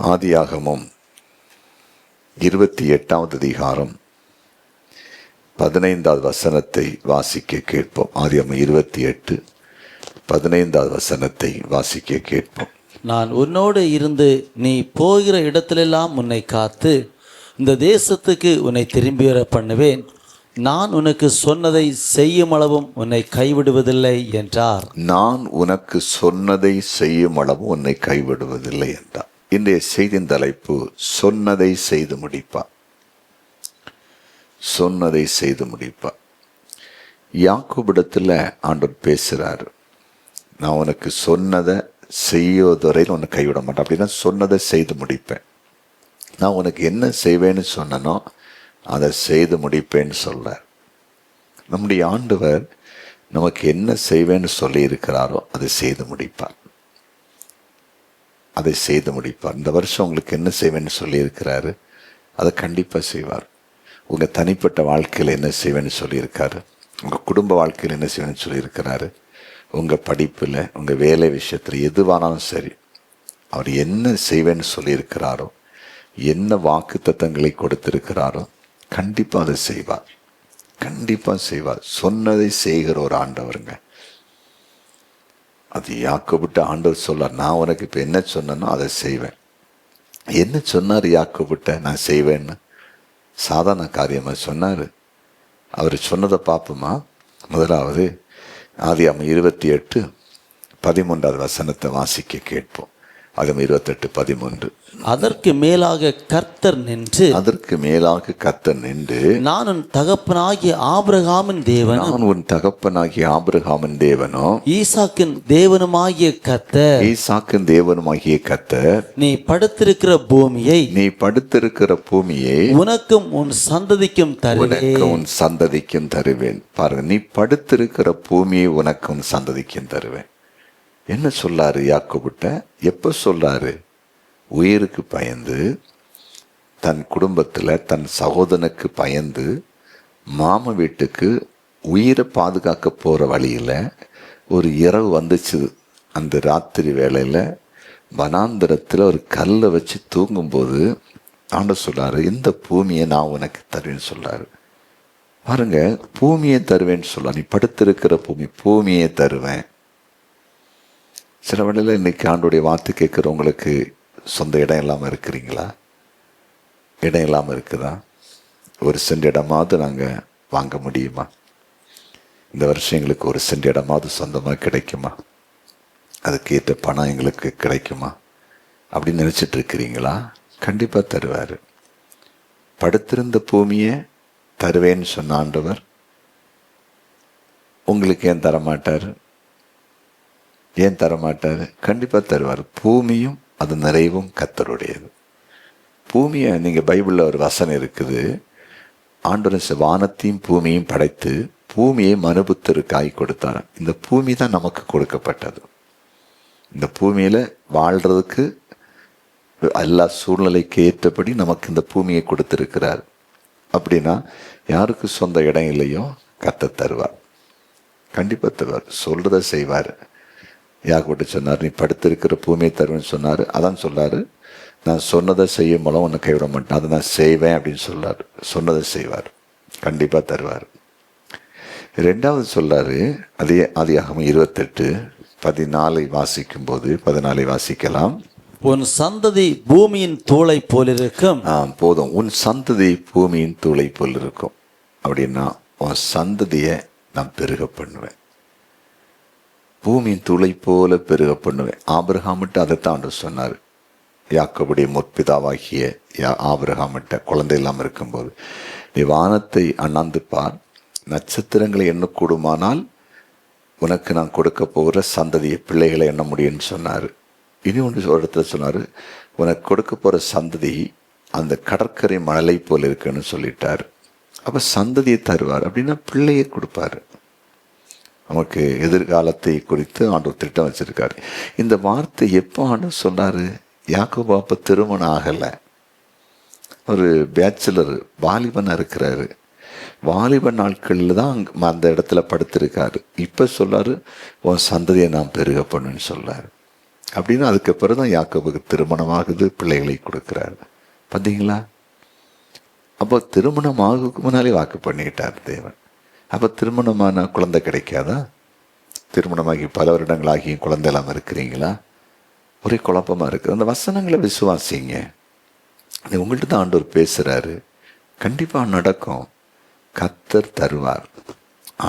ஆதியாகமம் 28வது அதிகாரம் 15வது வசனத்தை வாசிக்க கேட்போம். ஆதியாகமம் 28 15வது வசனத்தை வாசிக்க கேட்போம். நான் உன்னோடு இருந்து நீ போகிற இடத்திலெல்லாம் உன்னை காத்து இந்த தேசத்துக்கு உன்னை திரும்பி வர பண்ணுவேன். நான் உனக்கு சொன்னதை செய்யும் அளவும் உன்னை கைவிடுவதில்லை என்றார். நான் உனக்கு சொன்னதை செய்யும் அளவும் உன்னை கைவிடுவதில்லை என்றார். இன்றைய செய்தியின் தலைப்பு சொன்னதை செய்து முடிப்பார். சொன்னதை செய்து முடிப்பார். யாக்கோபிடத்தில் ஆண்டவர் பேசுறாரு. நான் உனக்கு சொன்னதை செய்வதுவரையில் உன்னை கைவிட மாட்டேன். அப்படின்னா சொன்னதை செய்து முடிப்பேன். நான் உனக்கு என்ன செய்வேன்னு சொன்னனோ அதை செய்து முடிப்பேன்னு சொல்றார். நம்முடைய ஆண்டவர் நமக்கு என்ன செய்வேன்னு சொல்லி இருக்கிறாரோ அதை செய்து முடிப்பார். அதை செய்து முடிப்பார். இந்த வருஷம் உங்களுக்கு என்ன செய்வேன்னு சொல்லி இருக்கிறாரு, அதை கண்டிப்பாக செய்வார். உங்கள் தனிப்பட்ட வாழ்க்கையில் என்ன செய்வேன்னு சொல்லியிருக்காரு, உங்கள் குடும்ப வாழ்க்கையில் என்ன செய்வேன்னு சொல்லியிருக்கிறாரு, உங்கள் படிப்பில், உங்கள் வேலை விஷயத்தில் எதுவானாலும் சரி, அவர் என்ன செய்வேன்னு சொல்லியிருக்கிறாரோ, என்ன வாக்கு தத்தங்களை கொடுத்திருக்கிறாரோ கண்டிப்பாக அதை செய்வார். கண்டிப்பாக செய்வார். சொன்னதை செய்கிற ஒரு ஆண்டவருங்க. அது யாக்கோபிட்ட ஆண்டவர் சொல்லார், நான் உனக்கு இப்போ என்ன சொன்னனோ அதை செய்வேன். என்ன சொன்னார் யாக்கோபிட்ட நான் செய்வேன்னு? சாதாரண காரியமாக சொன்னார். அவர் சொன்னதை பார்ப்போமா? முதலாவது ஆதியாகமம் 28 13வது வசனத்தை வாசிக்க கேட்போம். ஆதியாகமம் 28:13. அதற்கு மேலாக கர்த்தர் நின்று நான் உன் தகப்பனாகிய ஆபிரகாமின் தேவனோ ஈசாக்கின் தேவனுமாகிய கர்த்தர் நீ படுத்திருக்கிற பூமியை உனக்கும் உன் சந்ததிக்கும் தருவேன். பாருங்க, நீ படுத்திருக்கிற பூமியை உனக்கும் சந்ததிக்கும் தருவேன். என்ன சொல்லாரு யாக்கோபிட்ட? எப்ப சொல்றாரு? உயிருக்கு பயந்து, தன் குடும்பத்தில் தன் சகோதரனுக்கு பயந்து, மாமா வீட்டுக்கு உயிரை பாதுகாக்க போகிற வழியில் ஒரு இரவு வந்துச்சு. அந்த ராத்திரி வேளையில் வனாந்திரத்தில் ஒரு கல்லை வச்சு தூங்கும்போது ஆண்டவர் சொல்றாரு, இந்த பூமியை நான் உனக்கு தருவேன்னு சொல்றாரு. பாருங்க, பூமியை தருவேன்னு சொல்ல, நீ படுத்திருக்கிற பூமியை தருவேன். சில வேளையில் இன்னைக்கு ஆண்டோடைய வார்த்தை கேட்குறவங்களுக்கு சொந்த இடம் இல்லாமல் இருக்கிறீங்களா? இடம் இல்லாமல் இருக்குதா? ஒரு சென்ட் இடமாவது நாங்கள் வாங்க முடியுமா? இந்த வருஷம் எங்களுக்கு ஒரு சென்ட் இடமாவது சொந்தமாக கிடைக்குமா? அதுக்கேற்ற பணம் எங்களுக்கு கிடைக்குமா அப்படின்னு நினச்சிட்டு இருக்கிறீங்களா? கண்டிப்பாக தருவார். படுத்திருந்த பூமியை தருவேன்னு சொன்ன ஆண்டவர் உங்களுக்கு ஏன் தரமாட்டார்? ஏன் தரமாட்டார்? கண்டிப்பாக தருவார். பூமியும் அது நிறைவும் கர்த்தருடையது. பூமியை நீங்கள் பைபிளில் ஒரு வசனம் இருக்குது, ஆண்டவர் வானத்தையும் பூமியையும் படைத்து பூமியை மனுபுத்தருக்காய் கொடுத்தார். இந்த பூமி தான் நமக்கு கொடுக்கப்பட்டது. இந்த பூமியில் வாழ்கிறதுக்கு எல்லா சூழ்நிலைக்கு ஏற்றபடி நமக்கு இந்த பூமியை கொடுத்துருக்கிறார். அப்படின்னா யாருக்கு சொந்த இடம் இல்லையோ கர்த்தர் தருவார். கண்டிப்பாக தருவார். சொல்கிறத செய்வார். யாக்கோபிட்ட சொன்னார், நீ படுத்திருக்கிற பூமியை தருவேன்னு சொன்னார். அதான் சொல்றாரு, நான் சொன்னதை செய்யும் மூலம் உன்னை கைவிட மாட்டேன், அதை நான் செய்வேன் அப்படின்னு சொல்றாரு. சொன்னதை செய்வார். கண்டிப்பாக தருவார். ரெண்டாவது சொல்றாரு, அதே ஆதியாகமம் 28:14 வாசிக்கும் போது 14 வாசிக்கலாம். உன் சந்ததி பூமியின் தூளை போல் இருக்கும். போதும், உன் சந்ததி பூமியின் தூளை போல் இருக்கும். அப்படின்னா உன் சந்ததியை நான் பெருக பண்ணுவேன். பூமியின் துளை போல பெருக பண்ணுவேன். ஆபிரகாமிட்ட அதைத்தான் ஆண்டவர் சொன்னார். யாக்கோபுடைய முற்பிதாவாகிய ஆபிரகாமிட்ட குழந்தை இல்லாமல் இருக்கும்போது, நீ வானத்தை அண்ணாந்து பார், நட்சத்திரங்களை எண்ணக்கூடுமானால் உனக்கு நான் கொடுக்க போகிற சந்ததியை பிள்ளைகளை எண்ண முடியும்னு சொன்னார். இனி ஒன்று ஒரு இடத்துல சொன்னார், உனக்கு கொடுக்க போகிற சந்ததி அந்த கடற்கரை மணலை போல் இருக்குன்னு சொல்லிட்டார். அப்போ சந்ததியை தருவார். அப்படின்னா பிள்ளையை கொடுப்பாரு. நமக்கு எதிர்காலத்தை குறித்து ஆண்டவர் திட்டம் வச்சிருக்காரு. இந்த வார்த்தை எப்போ ஆண்டவர் சொன்னாரு? யாக்கோபு அப்போ திருமணம் ஆகலை, ஒரு பேச்சுலர், வாலிபனாக இருக்கிறாரு. வாலிப நாட்களில் தான் அந்த இடத்துல படுத்திருக்காரு. இப்போ சொல்லாரு, உன் சந்ததியை நான் பெருக பண்ணுன்னு சொல்லாரு. அப்படின்னு அதுக்கு பிறகு தான் யாக்கோபுக்கு திருமணமாகுது, பிள்ளைகளை கொடுக்குறாரு. பார்த்தீங்களா? அப்போ திருமணம் ஆகுக்கு முன்னாலே வாக்கு பண்ணிட்டார் தேவன். அப்போ திருமணமான குழந்தை கிடைக்காதா? திருமணமாகி பல வருடங்களாகியும் குழந்தை இல்லாமல் இருக்கிறீங்களா? ஒரே குழப்பமாக இருக்குது. அந்த வசனங்களை விசுவாசிங்க. உங்கள்கிட்ட தான் ஆண்டவர் பேசுகிறாரு. கண்டிப்பாக நடக்கும். கர்த்தர் தருவார்.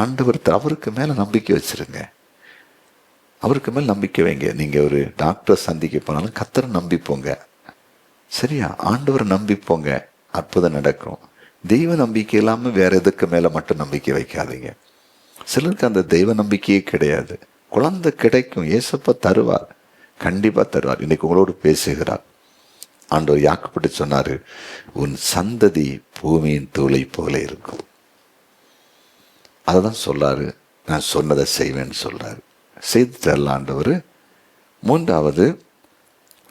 ஆண்டவர் அவருக்கு மேலே நம்பிக்கை வச்சுருங்க. அவருக்கு மேல் நம்பிக்கை வைங்க. நீங்கள் ஒரு டாக்டரை சந்திக்க போனாலும் கர்த்தரை நம்பிப்போங்க. சரியா? ஆண்டவரை நம்பிப்போங்க. அற்புதம் நடக்கும். தெய்வ நம்பிக்கை இல்லாமல் வேற எதுக்கு மேலே மட்டும் நம்பிக்கை வைக்காதீங்க. சிலருக்கு அந்த தெய்வ நம்பிக்கையே கிடையாது. குழந்தை கிடைக்கும். ஏசப்பா தருவார், கண்டிப்பாக தருவார். இன்னைக்கு உங்களோடு பேசுகிறார். ஆண்டவர் யாக்கப்பட்டு சொன்னார், உன் சந்ததி பூமியின் தூளை போல இருக்கும். அதை தான் சொல்றாரு. நான் சொன்னதை செய்வேன்னு சொல்றாரு. செய்து தரல ஆண்டவர். மூன்றாவது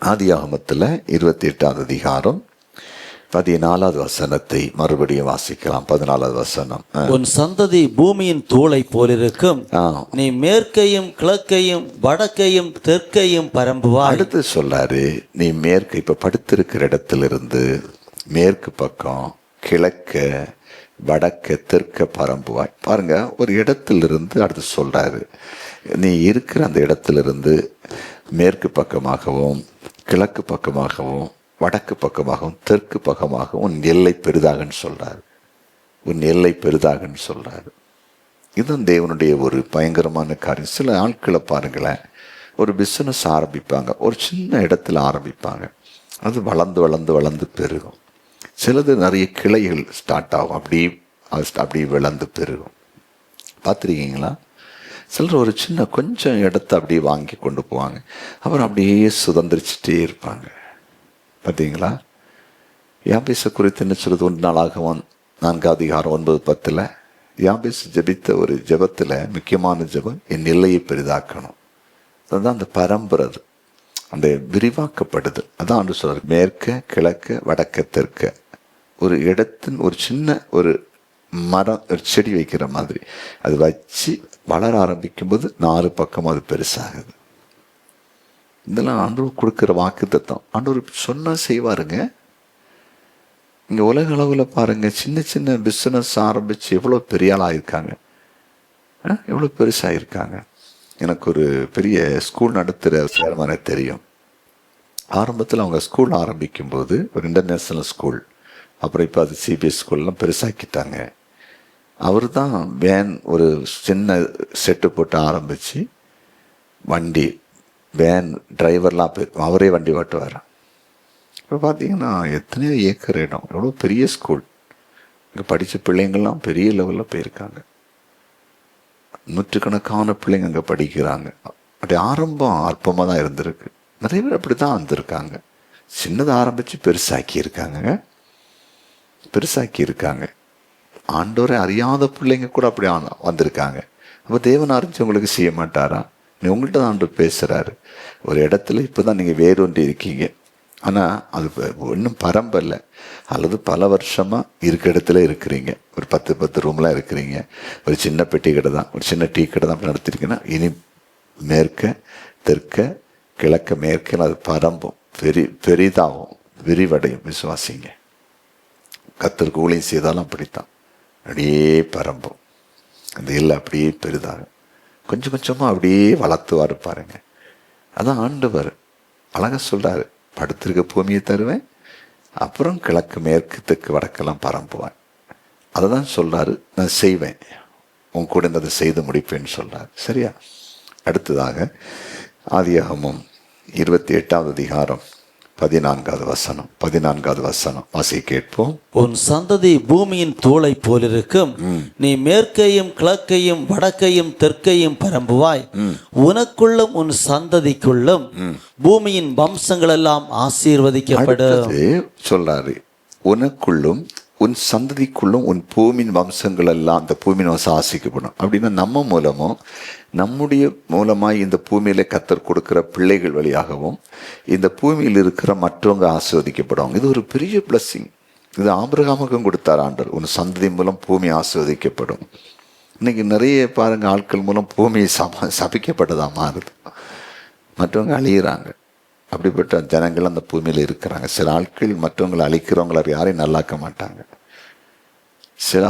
ஆதியாகமத்தில் 28வது அதிகாரம் 14வது வசனத்தை மறுபடியும் வாசிக்கலாம். 14வது வசனம். உன் சந்ததி பூமியின் தூளை போலிருக்கும். நீ மேற்கையும் கிழக்கையும் வடக்கையும் தெற்கையும் பரம்புவாய். அடுத்து சொல்றாரு, நீ மேற்கு, இப்ப படுத்திருக்கிற இடத்திலிருந்து மேற்கு பக்கம், கிழக்க, வடக்க, தெற்க பரம்புவாய். பாருங்க, ஒரு இடத்திலிருந்து அடுத்து சொல்றாரு, நீ இருக்கிற அந்த இடத்திலிருந்து மேற்கு பக்கமாகவும் கிழக்கு பக்கமாகவும் வடக்கு பக்கமாகவும் தெற்கு பக்கமாகவும் உன் எல்லை பெரிதாகன்னு சொல்றாரு. உன் எல்லை பெரிதாகன்னு சொல்றாரு. இதுதான் தேவனுடைய ஒரு பயங்கரமான காரியம். சில ஆட்களை பாருங்களேன், ஒரு பிஸ்னஸ் ஆரம்பிப்பாங்க, ஒரு சின்ன இடத்துல ஆரம்பிப்பாங்க, அது வளர்ந்து வளர்ந்து வளர்ந்து பெருகும். சிலது நிறைய கிளைகள் ஸ்டார்ட் ஆகும், அப்படி வளர்ந்து பெருகும். பார்த்துருக்கீங்களா? சிலர் ஒரு சின்ன கொஞ்சம் இடத்த அப்படியே வாங்கி கொண்டு போவாங்க, அப்புறம் அப்படியே சுதந்திரிச்சுட்டே இருப்பாங்க. பார்த்தீங்களா? யாபேச குறித்து என்ன சொல்றது? 1 நாளாகமம் 4வது அதிகாரம் 9-10 யாபேஸ் ஜெபித்த ஒரு ஜெபத்தில் முக்கியமான ஜெபம், என் எல்லையை பெரிதாக்கணும். அதுதான் அந்த பரம்புறது, அந்த விரிவாக்கப்படுது. அதான் ஆண்டு சொல்றாரு, மேற்க கிழக்க வடக்க தெற்க. ஒரு இடத்தின் ஒரு சின்ன ஒரு மரம், ஒரு செடி வைக்கிற மாதிரி அது வச்சு வளர ஆரம்பிக்கும் போது 4 பக்கம் அது பெருசாகுது. இதெல்லாம் ஆண்டவர் கொடுக்குற வாக்கு தத்துவம். ஆண்டவர் சொன்னா செய்வாருங்க. இங்கே உலக அளவில் பாருங்க, சின்ன சின்ன பிஸ்னஸ் ஆரம்பிச்சு எவ்வளோ பெரிய ஆளாக இருக்காங்க, எவ்வளோ பெருசாக இருக்காங்க. எனக்கு ஒரு பெரிய ஸ்கூல் நடத்துகிற சேர்மனை தெரியும். ஆரம்பத்தில் அவங்க ஸ்கூல் ஆரம்பிக்கும்போது ஒரு இன்டர்நேஷ்னல் ஸ்கூல், அப்புறம் இப்போ அது சிபிஎஸ் ஸ்கூல்லாம் பெருசாக்கிட்டாங்க. அவர் தான் வேன் ஒரு சின்ன செட்டு போட்டு ஆரம்பித்து வண்டி வேன் டிரைவர்லாம் அவரே வண்டி ஓட்டுவார். இப்போ பார்த்தீங்கன்னா எத்தனையோ ஏக்கர் இடம், எவ்வளோ பெரிய ஸ்கூல். இங்கே படித்த பிள்ளைங்கள்லாம் பெரிய லெவலில் போயிருக்காங்க. நூற்றுக்கணக்கான பிள்ளைங்க அங்கே படிக்கிறாங்க. அப்படி ஆரம்பம் அற்பமாக தான் இருந்திருக்கு. நிறைய பேர் அப்படி தான் வந்திருக்காங்க. சின்னதை ஆரம்பித்து பெருசாக்கி இருக்காங்க. ஆண்டோரை அறியாத பிள்ளைங்க கூட அப்படி வந்திருக்காங்க. அப்போ தேவன் அறிஞ்சவங்களுக்கு செய்ய மாட்டாரா? நீ உங்கள்கிட்ட தான் ஆண்டு பேசுகிறாரு. ஒரு இடத்துல இப்போ தான் நீங்கள் வேரூன்றி இருக்கீங்க, ஆனால் அது இன்னும் பரம்பல்ல, அல்லது பல வருஷமாக இருக்க இடத்துல இருக்கிறீங்க. ஒரு 10 ரூம்லாம் இருக்கிறீங்க. ஒரு சின்ன பெட்டி கடை தான், ஒரு சின்ன டீ கடை தான் நடத்திருக்கீங்கன்னா, இனி மேற்க தெற்க கிழக்க மேற்கில் அது பரம்பும், பெரிதாகும், விரிவடையும். விசுவாசிங்க. கர்த்தருக்கு ஊழியம் செய்தாலும் அப்படித்தான், அப்படியே பரம்பும். அந்த இல்லை அப்படியே பெரிதாகும். கொஞ்சம் கொஞ்சமாக அப்படியே வளர்த்துவார் பாருங்க. அதான் ஆண்டவர் அழகாக சொல்கிறாரு, படுத்திருக்க பூமியை தருவேன், அப்புறம் கிழக்கு மேற்கு தெற்கு வடக்கெல்லாம் பரம்புவேன். அதை தான் சொல்கிறாரு, நான் செய்வேன், உன் கூட அதை செய்து முடிப்பேன்னு சொல்கிறார். சரியா? அடுத்ததாக ஆதியாகமம் 28வது அதிகாரம் 14வது வசனம் வாசி கேட்போம். உன் சந்ததி பூமியின் தூளை போலிருக்கும். நீ மேற்கையும் கிழக்கையும் வடக்கையும் தெற்கையும் பரம்புவாய். உனக்குள்ளும் உன் சந்ததிக்குள்ளும் பூமியின் வம்சங்கள் எல்லாம் ஆசீர்வதிக்கப்படும். சொல்றாரு, உனக்குள்ளும் உன் சந்ததிக்குள்ளும் உன் பூமியின் வம்சங்கள் எல்லாம், அந்த பூமியின் வம்சம் ஆசிக்கப்படும். அப்படின்னா நம்ம மூலமும் நம்முடைய மூலமாய் இந்த பூமியில கர்த்தர் கொடுக்கிற பிள்ளைகள் வழியாகவும் இந்த பூமியில் இருக்கிற மற்றவங்க ஆசீர்வதிக்கப்படுவாங்க. இது ஒரு பெரிய பிளஸ்ஸிங். இது ஆபிரகாமுக்கும் கொடுத்தார் ஆண்டவர், உன் சந்ததி மூலம் பூமி ஆசீர்வதிக்கப்படும். இன்னைக்கு நிறைய பாருங்க, ஆட்கள் மூலம் பூமி சபிக்கப்பட்டதா மாறுது. மற்றவங்க அழியிறாங்க. அப்படிப்பட்ட ஜனங்கள் அந்த பூமியில் இருக்கிறாங்க. சில ஆட்கள் மற்றவங்களை அழிக்கிறவங்கள யாரையும் நல்லாக்க மாட்டாங்க.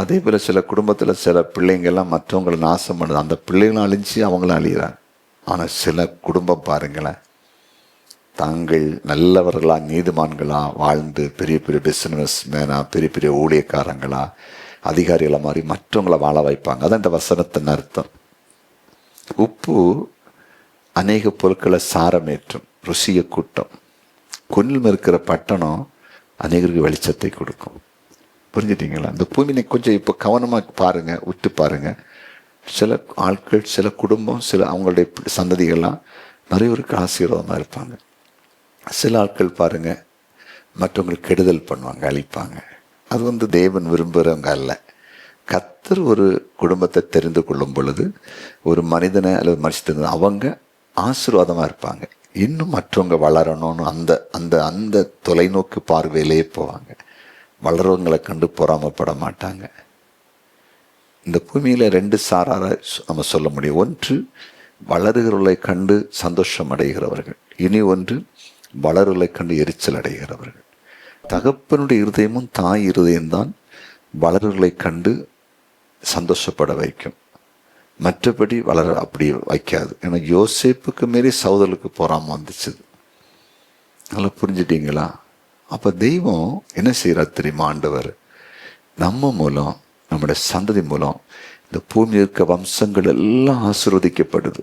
அதே போல் சில குடும்பத்தில் சில பிள்ளைங்கள்லாம் மற்றவங்களை நாசம் பண்ணுது, அந்த பிள்ளைங்களும் அழிஞ்சு அவங்களும் அழிகிறாங்க. ஆனால் சில குடும்பம் பாருங்களேன், தாங்கள் நல்லவர்களா நீதிமான்களா வாழ்ந்து பெரிய பெரிய பிஸ்னஸ் மேனா பெரிய பெரிய ஊழியக்காரங்களா அதிகாரிகளை மாதிரி மற்றவங்களை வாழ வைப்பாங்க. அதான் இந்த வசனத்தின் அர்த்தம். உப்பு அநேக பொருட்களை சாரமேற்றும், ருசியை கூட்டம். கொன்னில் இருக்கிற பட்டணம் அநேகருக்கு வெளிச்சத்தை கொடுக்கும். புரிஞ்சுட்டீங்களா? இந்த பூமியை கொஞ்சம் இப்போ கவனமாக பாருங்க, விட்டு பாருங்க. சில ஆட்கள், சில குடும்பம், சில அவங்களுடைய சந்ததிகள்லாம் நிறையவருக்கு ஆசீர்வாதமாக இருப்பாங்க. சில ஆட்கள் பாருங்க மற்றவங்களுக்கு கெடுதல் பண்ணுவாங்க, அழிப்பாங்க. அது தேவன் விரும்புகிறவங்க அல்ல. கர்த்தர் ஒரு குடும்பத்தை தெரிந்து கொள்ளும் பொழுது, ஒரு மனிதனை அல்லது மனுஷன் அவங்க ஆசீர்வாதமாக இருப்பாங்க. இன்னும் மற்றவங்க வளரணும்னு அந்த அந்த அந்த தொலைநோக்கு பார்வையிலே போவாங்க. வளர்றவங்களை கண்டு பொறாமப்பட மாட்டாங்க. இந்த பூமியில் 2 சாரார நம்ம சொல்ல முடியும். ஒன்று வளருகிறவர்களை கண்டு சந்தோஷம் அடைகிறவர்கள், இனி ஒன்று வளருகளை கண்டு எரிச்சல் அடைகிறவர்கள். தகப்பனுடைய இருதயமும் தாய் இருதயம்தான் வளருகளை கண்டு சந்தோஷப்பட வைக்கும். மற்றபடி வளர அப்படி வைக்காது. ஏன்னா யோசேப்புக்கு மாரி சகோதரர்களுக்கு பொறாம வந்துச்சு. நல்லா புரிஞ்சுட்டீங்களா? அப்போ தெய்வம் என்ன செய்கிறார் தெரியுமா? ஆண்டவர் நம்ம மூலம், நம்முடைய சந்ததி மூலம் இந்த பூமியில் இருக்க வம்சங்கள் எல்லாம் ஆசீர்வதிக்கப்படுது.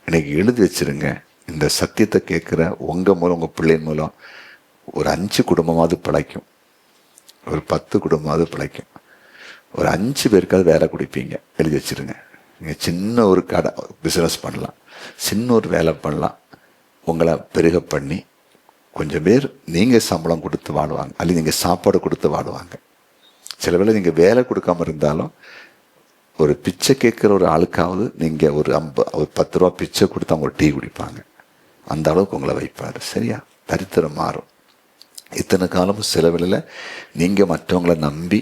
இன்னைக்கு எழுதி வச்சிருங்க, இந்த சத்தியத்தை கேட்குற உங்கள் மூலம், உங்கள் பிள்ளையின் மூலம் ஒரு 5 குடும்பமாவது பிழைக்கும், ஒரு 10 குடும்பமாவது பிழைக்கும், ஒரு 5 பேருக்காவது வேலை கொடுப்பீங்க. எழுதி வச்சிருங்க. நீங்கள் சின்ன ஒரு கடை பிஸ்னஸ் பண்ணலாம், சின்ன ஒரு வேலை பண்ணலாம். உங்களை பெருக பண்ணி கொஞ்சம் பேர் நீங்கள் சம்பளம் கொடுத்து வாடுவாங்க, அல்லது நீங்கள் சாப்பாடு கொடுத்து வாடுவாங்க. சில வேளை நீங்கள் வேலை கொடுக்காம இருந்தாலும் ஒரு பிச்சை கேட்குற ஒரு ஆளுக்காவது நீங்கள் ஒரு 10 ரூபா பிச்சை கொடுத்து அவங்க ஒரு டீ குடிப்பாங்க. அந்த அளவுக்கு உங்களை வைப்பார். சரியா? தரித்திரம் மாறும். இத்தனை காலமும் சில வேளையில் நீங்கள் மற்றவங்களை நம்பி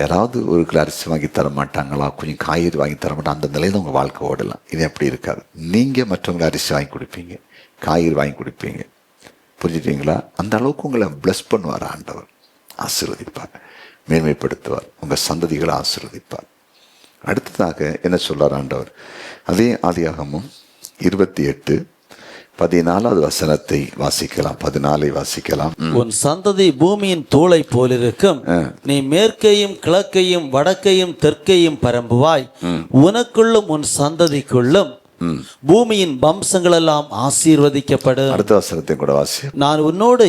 யாராவது ஒரு கிலோ அரிசி வாங்கி தர மாட்டாங்களா, கொஞ்சம் காய்கறி வாங்கி தர மாட்டாங்க, அந்த நிலையில் உங்கள் வாழ்க்கை ஓடலாம். இது அப்படி இருக்காது. நீங்கள் மற்றவங்களை அரிசி வாங்கி கொடுப்பீங்க, காய்கறி வாங்கி கொடுப்பீங்க. புரிஞ்சுட்டீங்களா? அந்த அளவுக்கு உங்களை பிளஸ் பண்ணுவார் ஆண்டவர், ஆசீர்வதிப்பார், மேன்மைப்படுத்துவார், உங்கள் சந்ததிகளை ஆசீர்வதிப்பார். அடுத்ததாக என்ன சொல்றார் ஆண்டவர்? அதே ஆதியாகமம் 28:14 வசனத்தை வாசிக்கலாம். 14 வாசிக்கலாம். உன் சந்ததி பூமியின் தூளை போலிருக்கும். நீ மேற்கையும் கிழக்கையும் வடக்கையும் தெற்கையும் பரம்புவாய். உனக்குள்ளும் உன் சந்ததிக்குள்ளும் பூமியின் வம்சங்கள் எல்லாம் ஆசீர்வதிக்கப்படும். அடுத்த வசனத்தை கூட வாசி. நான் உன்னோடு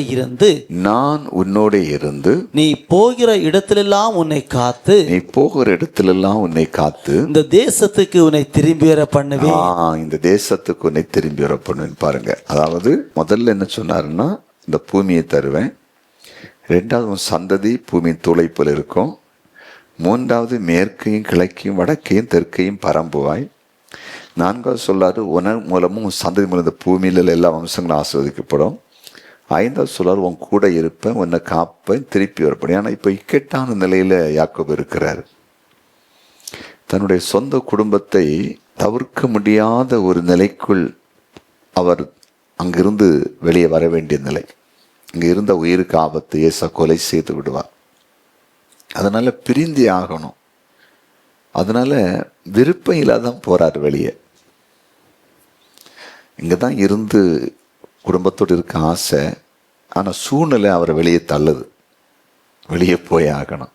இருந்து நீ போகிற இடத்திலெல்லாம் உன்னை காத்து இந்த தேசத்துக்கு உன்னை திரும்பி வர பண்ணுவேன். இந்த தேசத்துக்கு உன்னை திரும்பி வர பண்ணுவேன். பாருங்க, அதாவது முதல்ல என்ன சொன்னாருன்னா, இந்த பூமியை தருவேன். 2வது உன் சந்ததி பூமியின் தூளை போல இருக்கும். 3வது மேற்கையும் கிழக்கையும் வடக்கையும் தெற்கையும் பரம்புவாய். 4வது சொல்லாரு, உன மூலமும் உன் சந்ததி மூலம் இந்த பூமியில எல்லா வம்சங்களும் ஆஸ்வதிக்கப்படும். 5வது சொல்லாரு, உன் கூட இருப்பேன், உன்னை காப்பேன், திருப்பி வரப்படும். ஏன்னா இப்போ இக்கட்டான நிலையில யாக்கோபு இருக்கிறார். தன்னுடைய சொந்த குடும்பத்தை தவிர்க்க முடியாத ஒரு நிலைக்குள் அவர் அங்கிருந்து வெளியே வர வேண்டிய நிலை. இங்கே இருந்த உயிருக்கு ஆபத்து, ஏசா கொலை செய்து விடுவார். அதனால பிரிந்தே ஆகணும். அதனால விருப்பம் இல்லாதான் போறார் வெளியே. இங்கே தான் இருந்து குடும்பத்தோடு இருக்க ஆசை. ஆனால் சூழ்நிலை அவரை வெளியே தள்ளுது. வெளியே போய் ஆகணும்.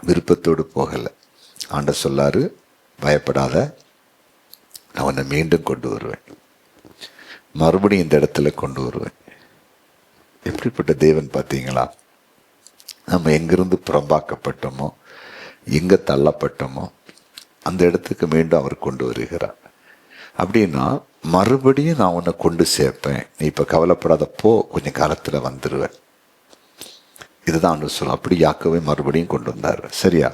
விருப்பத்தோடு போகலை. ஆண்டவர் சொல்லாரு, பயப்படாத, நான் உன்னை மீண்டும் கொண்டு வருவேன், மறுபடியும் இந்த இடத்துல கொண்டு வருவேன். எப்படிப்பட்ட தேவன் பார்த்தீங்களா? நம்ம எங்கிருந்து புறம்பாக்கப்பட்டோமோ, எங்கே தள்ளப்பட்டோமோ அந்த இடத்துக்கு மீண்டும் அவர் கொண்டு வருகிறார். அப்படின்னா மறுபடியும் நான் உன்னை கொண்டு சேர்ப்பேன், நீ இப்போ கவலைப்படாதப்போ கொஞ்சம் காலத்தில் வந்துடுவேன். இதுதான் ஆண்டு சொல்ல. அப்படி யாக்கோவை மறுபடியும் கொண்டு வந்தார். சரியா?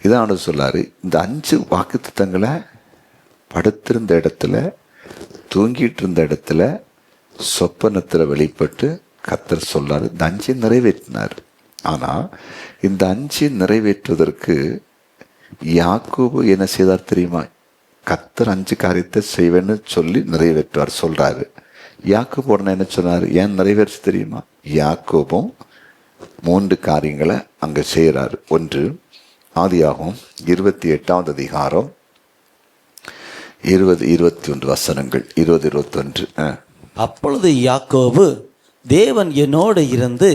இதான் ஆண்டு சொல்லாரு. இந்த 5 வாக்குத்தத்தங்களை படுத்திருந்த இடத்துல, தூங்கிட்டு இருந்த இடத்துல, சொப்பனத்தில் வெளிப்பட்டு கர்த்தர் சொல்லாரு. இந்த 5 நிறைவேற்றினார். ஆனால் இந்த 5 நிறைவேற்றுவதற்கு யாக்கோபு என்ன செய்தார் தெரியுமா? கர்த்தர் 5 காரியத்தை செய்வேன்னு சொல்லி நிறைவேற்றுவார் சொல்றாரு. யாக்கோபு உடனே என்ன சொன்னார்? ஏன் நிறைவேற்ற தெரியுமா? யாக்கோபும் 3 காரியங்களை அங்க செய்யறாரு. ஒன்று, ஆதியாகமம் 28ஆம் அதிகாரம் 20-21 வசனங்கள். 20-21. அப்பொழுது யாக்கோபு, தேவன் என்னோடு இருந்து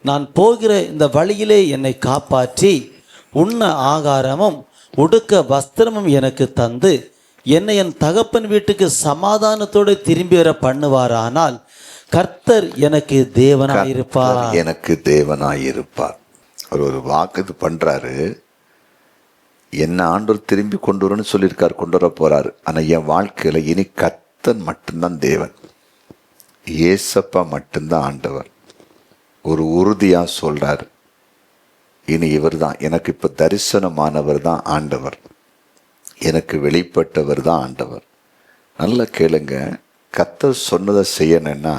நான் போகிற இந்த வழியிலே என்னை காப்பாற்றி உண்ண ஆகாரமும் உடுக்க வஸ்திரமும் எனக்கு தந்து என்னை என் தகப்பன் வீட்டுக்கு சமாதானத்தோடு திரும்பி வர பண்ணுவாரானால் கர்த்தர் எனக்கு தேவனாயிருப்பார். எனக்கு தேவனாயிருப்பார். ஒரு வாக்கு பண்றாரு. என்ன ஆண்டவர் திரும்பி கொண்டு வரணும்னு சொல்லியிருக்காரு, கொண்டு வர போறாரு. ஆனா என் வாழ்க்கையில இனி கர்த்தர் மட்டும்தான் தேவன், ஏசப்பா மட்டும்தான் ஆண்டவர். ஒரு உறுதியா சொல்றாரு. இனி இவர் தான் எனக்கு இப்ப தரிசனமானவர் தான் ஆண்டவர், எனக்கு வெளிப்பட்டவர் தான் ஆண்டவர். நல்லா கேளுங்க. கர்த்தர் சொன்னதை செய்யணும்னா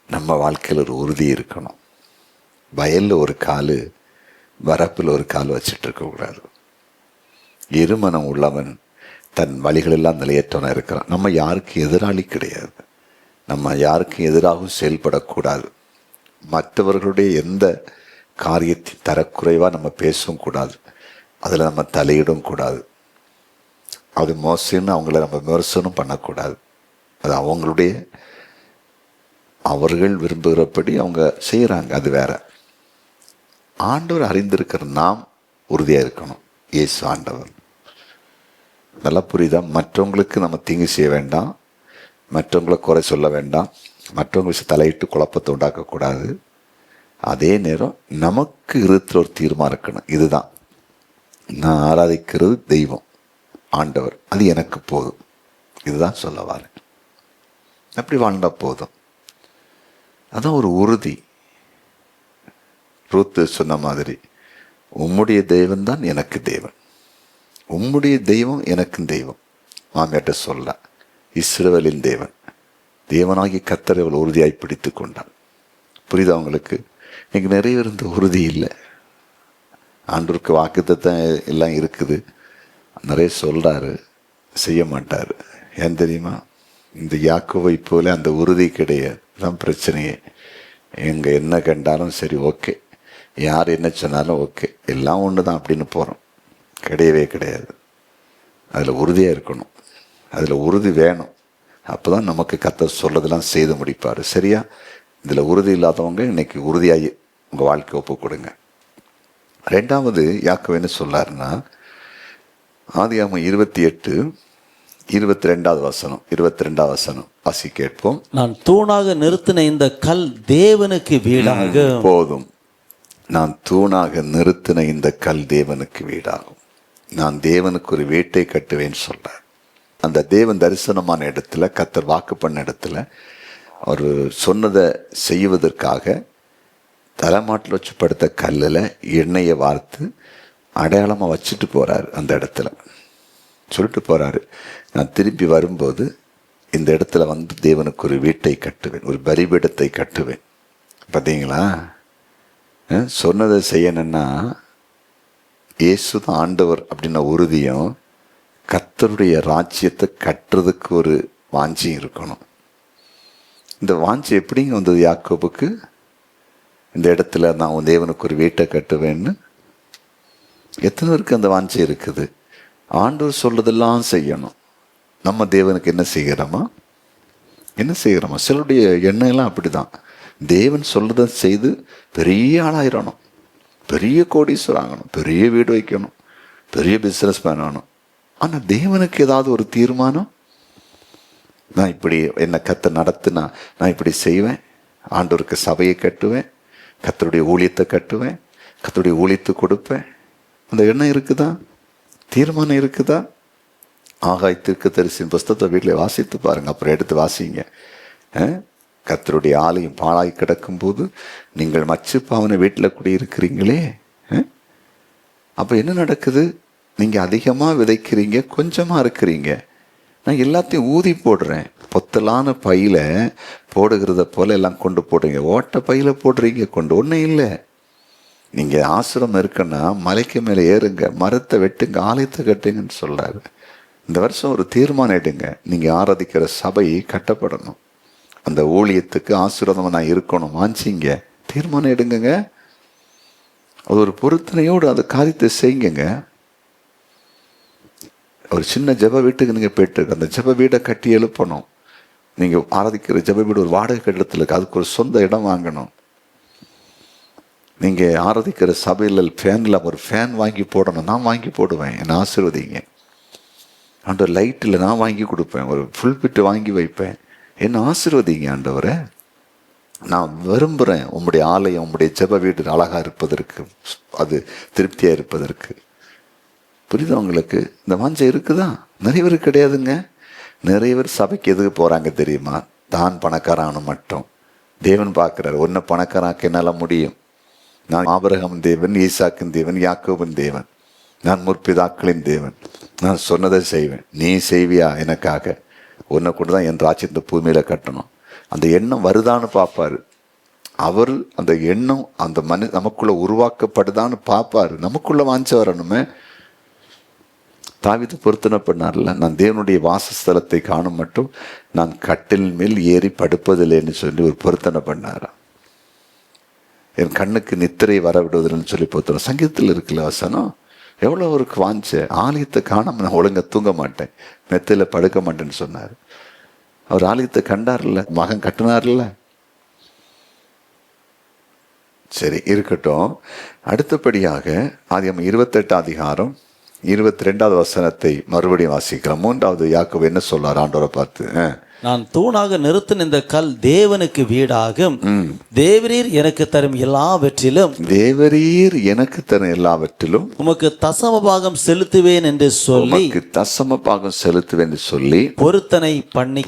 நம்ம வாழ்க்கையில் ஒரு உறுதி இருக்கணும். வயல்ல ஒரு காலு, வரப்பில் ஒரு கால் வச்சுட்டு இருக்கக்கூடாது. இருமனம் உள்ளவன் தன் வழிகளெல்லாம் நிலையற்றவனாக இருக்கிறான். நம்ம யாருக்கு எதிராளி கிடையாது. நம்ம யாருக்கும் எதிராகவும் செயல்படக்கூடாது. மற்றவர்களுடைய எந்த காரியத்தின் தரக்குறைவாக நம்ம பேசவும் கூடாது. அதில் நம்ம தலையிடவும் கூடாது. அது மோசம்னு அவங்கள நம்ம விமர்சனம் பண்ணக்கூடாது. அது அவர்கள் விரும்புகிறபடி அவங்க செய்கிறாங்க, அது வேற. ஆண்டவர் அறிந்திருக்கிற நாம் உறுதியாக இருக்கணும். இயேசு ஆண்டவர். நல்லா புரியுதா? மற்றவங்களுக்கு நம்ம தீங்கு செய்ய வேண்டாம், மற்றவங்களை குறை சொல்ல வேண்டாம், மற்றவங்க விஷயம் தலையிட்டு குழப்பத்தை உண்டாக்கக்கூடாது. அதே நேரம் நமக்கு இருக்கிற ஒரு தீர்மானம் இருக்கணும். இதுதான் நான் ஆராதிக்கிறது தெய்வம், ஆண்டவர், அது எனக்கு போதும். இதுதான் சொல்ல வரேன். அப்படி வாழ்ந்தா போதும். அதான் ஒரு உறுதி. ரூத்து சொன்ன மாதிரி, உம்முடைய தெய்வம் தான் எனக்கு தேவன், உம்முடைய தெய்வம் எனக்கு தெய்வம். மாமியாட்ட சொல்ல, இஸ்ரவேலின் தேவன், தேவனாகி கர்த்தரை அவள் உறுதியாய் பிடித்து கொண்டாள். புரியுதா உங்களுக்கு? எனக்கு நிறைய இருந்த உறுதி இல்லை. ஆண்டவருக்கு வாக்குத்தத்தம் எல்லாம் இருக்குது, நிறைய சொல்றாரு, செய்ய மாட்டாரு. ஏன் தெரியுமா? இந்த யாக்கோபை போல அந்த உறுதி கிடையாது. தான் பிரச்சனையே. எங்க என்ன கண்டாலும் சரி, ஓகே, யார் என்ன சொன்னாலும் ஓகே, எல்லாம் ஒன்று தான் அப்படின்னு போகிறோம். கிடையவே கிடையாது. அதில் உறுதியாக இருக்கணும். அதில் உறுதி வேணும். அப்போ தான் நமக்கு கர்த்தர் சொல்றதெல்லாம் செய்து முடிப்பார். சரியா? இதில் உறுதி இல்லாதவங்க இன்னைக்கு உறுதியாகி உங்கள் வாழ்க்கை ஒப்பு கொடுங்க. ரெண்டாவது யாக்கோபு என்ன சொல்லாருன்னா, ஆதியாகமம் 28:22 வசனம். 22 வசனம் வாசி கேட்போம். நான் தூணாக நிறுத்தின இந்த கல் தேவனுக்கு வீடாகும். போதும். நான் தூணாக நிறுத்தின இந்த கல் தேவனுக்கு வீடாகும். நான் தேவனுக்கு ஒரு வீட்டை கட்டுவேன்னு சொல்றார். அந்த தேவன் தரிசனமான இடத்துல, கர்த்தர் வாக்கு பண்ண இடத்துல, அவர் சொன்னதை செய்வதற்காக தலைமாட்டில் வச்சு படுத்த கல்லில் எண்ணெயை வார்த்து அடையாளமாக வச்சுட்டு போகிறாரு. அந்த இடத்துல சொல்லிட்டு போகிறாரு, நான் திரும்பி வரும்போது இந்த இடத்துல வந்து தேவனுக்கு ஒரு வீட்டை கட்டுவேன், ஒரு பலிபீடத்தை கட்டுவேன். பார்த்தீங்களா? சொன்னதை செய்யணும்னா இயேசு தான் ஆண்டவர் அப்படின்ன உறுதியும், கர்த்தருடைய ராஜ்யத்தை கட்டுறதுக்கு ஒரு வாஞ்சியும் இருக்கணும். இந்த வாஞ்சி எப்படிங்க வந்தது யாக்கோபுக்கு? இந்த இடத்துல நான் தேவனுக்கு ஒரு வீட்டை கட்டுவேன்னு எத்தனை பேருக்கு அந்த வாஞ்சி இருக்குது? ஆண்டவர் சொல்றதெல்லாம் செய்யணும். நம்ம தேவனுக்கு என்ன செய்கிறோமா? சிலருடைய எண்ணெல்லாம் அப்படிதான். தேவன் சொல்றதை செய்து பெரிய ஆளாயிரணும், பெரிய கோடீஸ்வரர் ஆகணும், பெரிய வீடு வைக்கணும், பெரிய பிஸ்னஸ் மேன் ஆகணும். ஆனால் தேவனுக்கு ஏதாவது ஒரு தீர்மானம், நான் இப்படி என்னை கர்த்தர் நடத்தினா நான் இப்படி செய்வேன், ஆண்டவருக்கு சபையை கட்டுவேன், கர்த்தருடைய ஊழியத்தை கட்டுவேன், கர்த்தருடைய ஊழியத்தை கொடுப்பேன். அந்த எண்ணம் இருக்குதா? தீர்மானம் இருக்குதா? ஆகாய் தீர்க்கதரிசியின் புஸ்தகத்தை வீட்டில் வாசித்து பாருங்க, அப்புறம் எடுத்து வாசிங்க. கர்த்தருடைய ஆலயம் பாழாய் கிடக்கும்போது நீங்கள் மச்சு பாவனை வீட்டில் குடியிருக்கிறீங்களே, அப்போ என்ன நடக்குது? நீங்கள் அதிகமாக விதைக்கிறீங்க, கொஞ்சமாக இருக்கிறீங்க. நான் எல்லாத்தையும் ஊதி போடுறேன். பொத்தலான பையில போடுகிறத போல எல்லாம் கொண்டு போடுறீங்க, ஓட்ட பையில போடுறீங்க கொண்டு. ஒன்றும் இல்லை. நீங்கள் ஆசிரமம் இருக்குன்னா மலைக்கு மேலே ஏறுங்க, மரத்தை வெட்டுங்க, ஆலயத்தை கட்டுங்கன்னு சொல்றாரு. இந்த வருஷம் ஒரு தீர்மானம் எடுங்க. நீங்கள் ஆராதிக்கிற சபை கட்டப்படணும், அந்த ஊழியத்துக்கு ஆசீர்வாதமாக நான் இருக்கணும், வாஞ்சிங்க, தீர்மானம் எடுங்க. அது ஒரு பொருத்தனையோடு அந்த காரியத்தை செய்யுங்க. ஒரு சின்ன ஜெப வீட்டுக்கு நீங்கள் போயிட்டு அந்த ஜெப வீடை கட்டி எழுப்பணும். நீங்கள் ஆராதிக்கிற ஜெப வீடு ஒரு வாடகை கட்டிடத்தில் இருக்குது, அதுக்கு ஒரு சொந்த இடம் வாங்கணும். நீங்கள் ஆராதிக்கிற சபையில் ஃபேனில் ஒரு ஃபேன் வாங்கி போடணும். நான் வாங்கி போடுவேன், என்னை ஆசீர்வதிங்க. ஆண்டவர் லைட்டில் நான் வாங்கி கொடுப்பேன், ஒரு ஃபுல் பிட்டு வாங்கி வைப்பேன், என்னை ஆசீர்வதிங்க ஆண்டவரை. நான் விரும்புகிறேன் உம்முடைய ஆலயம், உம்முடைய ஜெப வீடு அழகாக இருப்பதற்கு, அது திருப்தியாக இருப்பதற்கு. புரியுது உங்களுக்கு? இந்த வாஞ்சை இருக்குதா? நிறைய பேர் கிடையாதுங்க. நிறைய பேர் சபைக்கு எதுக்கு போகிறாங்க தெரியுமா? தான் பணக்காரான மட்டும். தேவன் பார்க்குறாரு, ஒன்று பணக்காராக்க என்னால் முடியும். நான் ஆபிரகாமின் தேவன், ஈசாக்கின் தேவன், யாக்கோபின் தேவன், நான் முற்பிதாக்களின் தேவன், நான் சொன்னதை செய்வேன், நீ செய்வியா எனக்காக? ஒன்றை கூட தான் என் ராஜ்யத்தை பூமியில் கட்டணும். அந்த எண்ணம் வருதான்னு பார்ப்பார் அவர். அந்த எண்ணம் அந்த நமக்குள்ள உருவாக்கப்படுதான்னு பார்ப்பார். நமக்குள்ள வாஞ்ச வரணுமே. தாவீது பொருத்தனை பண்ணார்ல, நான் தேவனுடைய வாசஸ்தலத்தை காணும் மட்டும் நான் கட்டில் மேல் ஏறி படுப்பதில்லைன்னு சொல்லி ஒரு பொருத்தனை பண்ணாராம். என் கண்ணுக்கு நித்திரை வர விடுவதில்லைன்னு சொல்லி பொருத்தனை. சங்கீதத்தில் இருக்குல்ல வசனம், எவ்வளோ அவருக்கு வாஞ்ச. ஆலயத்தை காணாம நான் ஒழுங்கா தூங்க மாட்டேன், மெத்தையில் படுக்க மாட்டேன்னு சொன்னார். அவர் ஆலயத்தை கண்டார்ல, மகன் கட்டினார்ல. சரி இருக்கட்டும். அடுத்தபடியாக ஆதியாகமம் 28 அதிகாரம் 22வது வசனத்தை மறுபடியும் வாசிக்கிறோம். 3வது யாக்கோபு என்ன சொல்றார் ஆண்டவரை பார்த்து? நான் தூணாக நிறுத்தின இந்த கல் தேவனுக்கு வீடாகும், தேவரீர் எனக்கு தரும் எல்லாவற்றிலும், தேவரீர் எனக்கு தரும் எல்லாவற்றிலும் உமக்கு தசம பாகம் செலுத்துவேன் என்று சொல்லி, தசம பாகம் செலுத்துவேன் என்று சொல்லி பொருத்தனை பண்ணி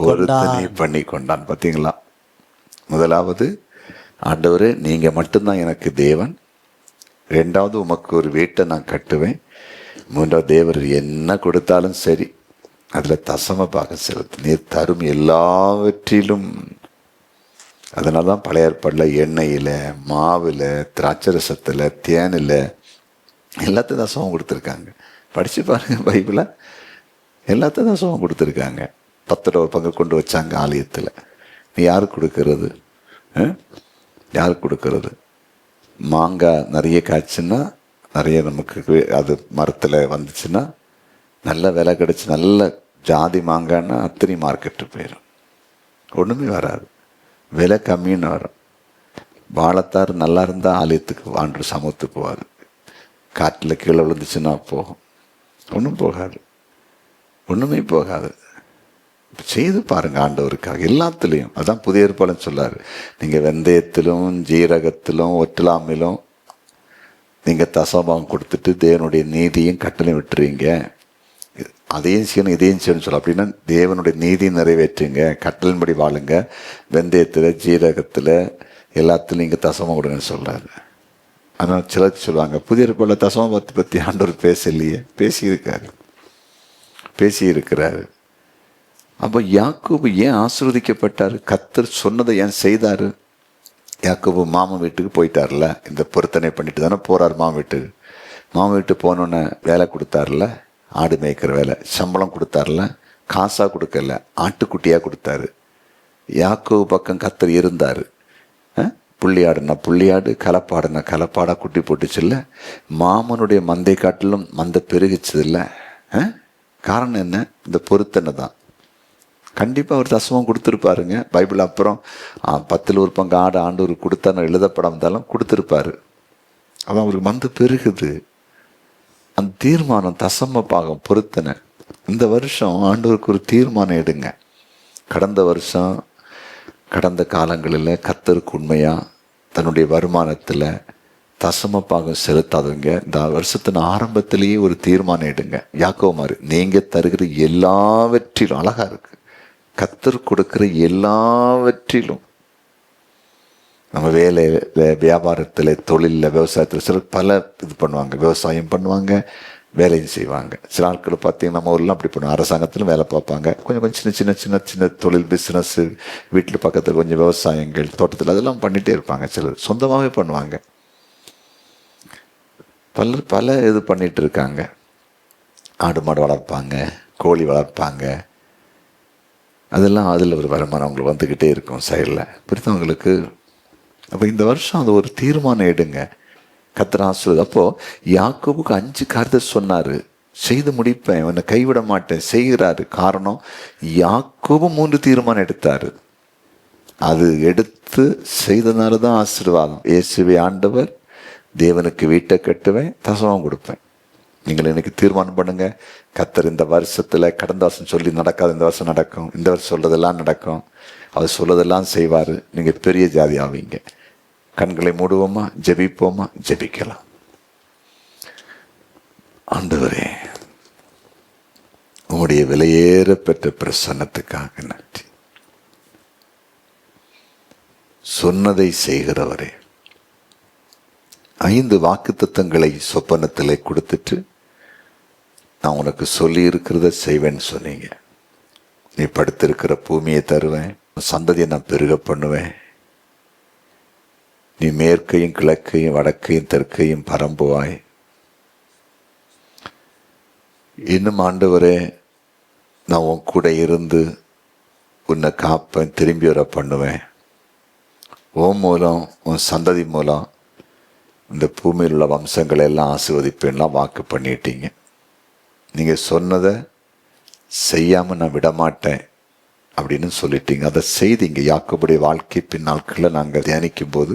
கொண்டான். பார்த்தீங்களா? முதலாவது, ஆண்டவரே நீங்க மட்டும்தான் எனக்கு தேவன். 2வது, உமக்கு ஒரு வீட்டை நான் கட்டுவேன். 3வது, தேவர் என்ன கொடுத்தாலும் சரி அதில் தசம பாகம் செலுத்து, நீர் தரும் எல்லாவற்றிலும். அதனால தான் பழைய ஏற்பாடில் எண்ணெயில், மாவில், திராட்சரசத்தில், தேனில் எல்லாத்தையும் தசமம் கொடுத்துருக்காங்க. படித்து பாருங்க பைபிளை, எல்லாத்தையும் தசமம் கொடுத்துருக்காங்க. 10 பங்கு கொண்டு வச்சாங்க ஆலயத்தில். நீ யாருக்கு கொடுக்கறது? யாருக்கு கொடுக்கறது? மாங்காய் நிறைய காய்ச்சுன்னா, நிறைய நமக்கு அது மரத்தில் வந்துச்சுன்னா, நல்ல விலை கிடச்சி, நல்ல ஜாதி மாங்காய்னா அத்தனை மார்க்கெட்டு போயிடும், ஒன்றுமே வராது, விலை கம்மின்னு வரும். வாழைத்தார் நல்லா இருந்தால் ஆலயத்துக்கு ஆண்டு சமத்து போகாது, காட்டில் கீழே விழுந்துச்சுன்னா போகும், ஒன்றும் போகாது, ஒன்றுமே போகாது. செய்து பாருங்க ஆண்டவருக்காக எல்லாத்துலேயும். அதான் புதிய ஏற்பாடுன்னு சொல்லாரு. நீங்கள் வெந்தயத்திலும் ஜீரகத்திலும் ஒற்றலாமிலும் நீங்கள் தசமபாகம் கொடுத்துட்டு தேவனுடைய நீதியும் கட்டளையும் விட்டுறீங்க. அதையும் செய்யணும் இதையும் செய்யணும்னு சொல்ல. அப்படின்னா தேவனுடைய நீதியை நிறைவேற்றுங்க, கட்டளின்படி வாழுங்க, வெந்தயத்தில் ஜீரகத்தில் எல்லாத்துலையும் இங்கே தசமம் கொடுங்கன்னு சொல்கிறாரு. ஆனால் சிலர் சொல்லுவாங்க, புதிய ஏற்பாடில் தசமபாகத்தை பற்றி ஆண்டவர் பேசலையே. பேசியிருக்கிறாரு. அப்போ யாக்கோபு ஏன் ஆசீர்வதிக்கப்பட்டார்? கர்த்தர் சொன்னதை ஏன் செய்தார்? யாக்கோபு மாமன் வீட்டுக்கு போயிட்டார்ல, இந்த பொருத்தனை பண்ணிட்டு தானே போகிறார் மாமன் வீட்டுக்கு. மாமன் வீட்டுக்கு போனோன்னே வேலை கொடுத்தார்ல, ஆடு மேய்க்கிற வேலை, சம்பளம் கொடுத்தார்ல, காசாக கொடுக்கல, ஆட்டுக்குட்டியாக கொடுத்தாரு. யாக்கோபு பக்கம் கர்த்தர் இருந்தார். புள்ளியாடுனா புள்ளியாடு, கலப்பாடுனா கலப்பாடாக குட்டி போட்டுச்சுல்ல. மாமனுடைய மந்தை காட்டிலும் மந்தை பெருகிச்சது இல்லை. காரணம் என்ன? இந்த பொருத்தனை தான். கண்டிப்பாக அவர் தசமம் கொடுத்துருப்பாருங்க. பைபிள் அப்புறம் 10 ஒரு பங்கு ஆடு ஆண்டவருக்கு கொடுத்தான்னு எழுதப்படாம இருந்தாலும் கொடுத்துருப்பாரு. அதான் அவருக்கு மந்து பெருகுது. அந்த தீர்மானம், தசம பாகம், பொருத்தனை. இந்த வருஷம் ஆண்டவருக்கு ஒரு தீர்மானம் எடுங்க. கடந்த வருஷம், கடந்த காலங்களில் கர்த்தருக்கு உண்மையாக தன்னுடைய வருமானத்தில் தசம பாகம் செலுத்தாதவங்க இந்த வருஷத்தின் ஆரம்பத்திலேயே ஒரு தீர்மானம் எடுங்க. யாக்கோபு மாதிரி நீங்கள் தருகிற எல்லாவற்றிலும், அழகாக இருக்குது, கர்த்தர் கொடுக்குற எல்லாவற்றிலும். நம்ம வேலையில், வியாபாரத்தில், தொழிலில், விவசாயத்தில் சிலர் பல இது பண்ணுவாங்க. விவசாயம் பண்ணுவாங்க, வேலையும் செய்வாங்க. சில ஆட்கள் பார்த்தீங்கன்னா நம்ம ஊர்லாம் அப்படி பண்ணுவாங்க. அரசாங்கத்திலும் வேலை பார்ப்பாங்க. கொஞ்சம் சின்ன சின்ன சின்ன சின்ன தொழில், பிஸ்னஸ்ஸு, வீட்டில் பக்கத்தில் கொஞ்சம் விவசாயங்கள், தோட்டத்தில் அதெல்லாம் பண்ணிகிட்டே இருப்பாங்க. சிலர் சொந்தமாகவே பண்ணுவாங்க. பல இது பண்ணிகிட்டு இருக்காங்க. ஆடு மாடு வளர்ப்பாங்க, கோழி வளர்ப்பாங்க. அதெல்லாம் அதில் ஒரு வருமானம் அவங்களுக்கு வந்துக்கிட்டே இருக்கும் சைடில். பிடித்தவங்களுக்கு அப்போ இந்த வருஷம் அது ஒரு தீர்மானம் எடுங்க. கர்த்தர் ஆசீர்வாதம். அப்போது யாக்கோபுக்கு 5 காரியத்தை சொன்னார், செய்து முடிப்பேன், உன்னை கைவிட மாட்டேன், செய்கிறாரு. காரணம், யாக்கோபு 3 தீர்மானம் எடுத்தார். அது எடுத்து செய்தனால தான் ஆசீர்வாதம். இயேசுவே ஆண்டவர், தேவனுக்கு வீட்டை கட்டுவேன், தசமம் கொடுப்பேன். நீங்கள் இன்னைக்கு தீர்மானம் பண்ணுங்க, கர்த்தர் இந்த வருஷத்தில் கடந்த வருஷம் சொல்லி நடக்காது, இந்த வருஷம் நடக்கும், இந்த வருஷம் சொல்றதெல்லாம் நடக்கும், அவர் சொல்றதெல்லாம் செய்வார். நீங்கள் பெரிய ஜாதி ஆவீங்க. கண்களை மூடுவோமா, ஜெபிப்போமா? ஜெபிக்கலாம். ஆண்டவரே, உம்முடைய விலையேற பெற்ற பிரசன்னத்துக்காக நன்றி. சொன்னதை செய்கிறவரே, 5 வாக்குத்தத்தங்களை சொப்பனத்திலே கொடுத்துட்டு நான் உனக்கு சொல்லி இருக்கிறத செய்வேன்னு சொன்னீங்க. நீ படுத்திருக்கிற பூமியை தருவேன், சந்ததியை நான் பெருக பண்ணுவேன், நீ மேற்கையும் கிழக்கையும் வடக்கையும் தெற்கையும் பரம்புவாய். இன்னும் ஆண்டவரே, நான் உன் கூட இருந்து உன்னை காப்பேன், திரும்பி வர பண்ணுவேன். உன் மூலம், உன் சந்ததி மூலம் இந்த பூமியில் உள்ள வம்சங்களை எல்லாம் ஆசீர்வதிப்பேன்லாம் வாக்கு பண்ணிட்டீங்க. நீங்கள் சொன்னதை செய்யாமல் நான் விடமாட்டேன் அப்படின்னு சொல்லிட்டீங்க. அதை செய்தீங்க. யாக்கோபுடைய வாழ்க்கை பின் நாட்களில் நாங்கள் தியானிக்கும் போது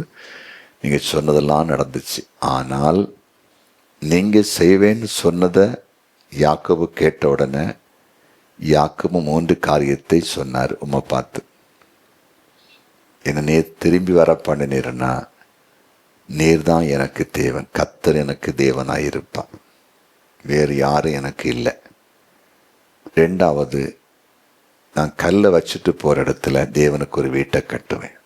நீங்கள் சொன்னதெல்லாம் நடந்துச்சு. ஆனால் நீங்கள் செய்வேன்னு சொன்னதை யாக்கோபு கேட்ட உடனே யாக்கோபு 3 காரியத்தை சொன்னார். உம்மை பார்த்து, என்னை நீர் திரும்பி வர பண்ணினீர்னா நீர் தான் எனக்கு தேவன், கர்த்தர் எனக்கு தேவனாயிருப்பான், வேறு யாரும் எனக்கு இல்லை. 2வது, நான் கல்லை வச்சுட்டு போகிற இடத்துல தேவனுக்கு ஒரு வீட்டை கட்டுவேன்.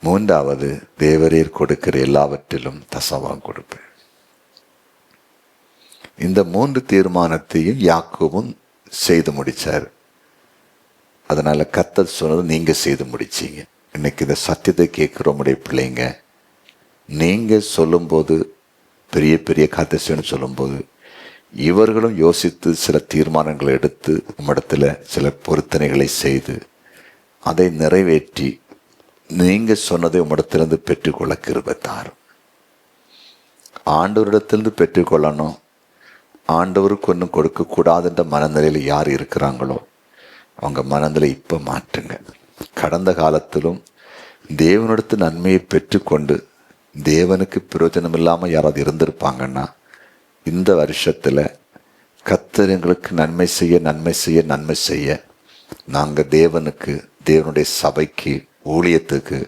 3வது, தேவரீர் கொடுக்கிற எல்லாவற்றிலும் தசமம் கொடுப்பேன். இந்த 3 தீர்மானத்தையும் யாக்கோபும் செய்து முடிச்சார். அதனால கர்த்தர் சொன்னது நீங்க செய்து முடிச்சீங்க. இன்னைக்கு இந்த சத்தியத்தை கேட்குறோமுடைய பிள்ளைங்க, நீங்க சொல்லும்போது பெரிய பெரிய காரியத்தை சொல்லும்போது இவர்களும் யோசித்து சில தீர்மானங்களை எடுத்து உம்மிடத்துல சில பொருத்தனைகளை செய்து அதை நிறைவேற்றி நீங்க சொன்னதை உம்மிடத்திலிருந்து பெற்றுக்கொள்ள கிருபை தாரும். ஆண்டவரிடத்திலிருந்து பெற்றுக்கொள்ளணும். ஆண்டவருக்கு ஒன்றும் கொடுக்கக்கூடாதுன்ற மனநிலையில் யார் இருக்கிறாங்களோ அவங்க மனநிலை இப்போ மாற்றுங்க. கடந்த காலத்திலும் தேவனிடத்து நன்மையை பெற்றுக்கொண்டு தேவனுக்கு பிரயோஜனம் இல்லாமல் யாராவது இருந்திருப்பாங்கன்னா, இந்த வருஷத்தில் கர்த்தர் எங்களுக்கு நன்மை செய்ய நன்மை செய்ய நன்மை செய்ய நாங்கள் தேவனுக்கு, தேவனுடைய சபைக்கு, ஊழியத்துக்கு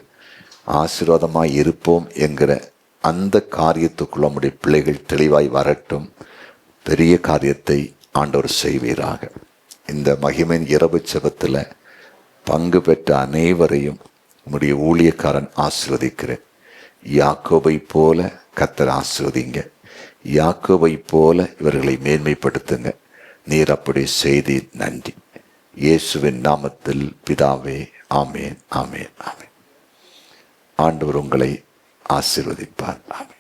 ஆசீர்வாதமாக இருப்போம் என்கிற அந்த காரியத்துக்குள்ள நம்முடைய பிள்ளைகள் தெளிவாய் வரட்டும். பெரிய காரியத்தை ஆண்டவர் செய்வீராக. இந்த மகிமையின் இரவு ஜெபத்தில் பங்கு பெற்ற அனைவரையும் உம்முடைய ஊழியக்காரன் ஆசீர்வதிக்கிறேன். யாக்கோபை போல கர்த்தர் ஆசீர்வதிங்க. யாக்கோபை போல இவர்களை மேன்மைப்படுத்துங்க. நீர் அப்படி செய்தி. நன்றி. இயேசுவின் நாமத்தில் பிதாவே, ஆமேன், ஆமேன், ஆமேன். ஆண்டவர் உங்களை ஆசீர்வதிப்பார். ஆமேன்.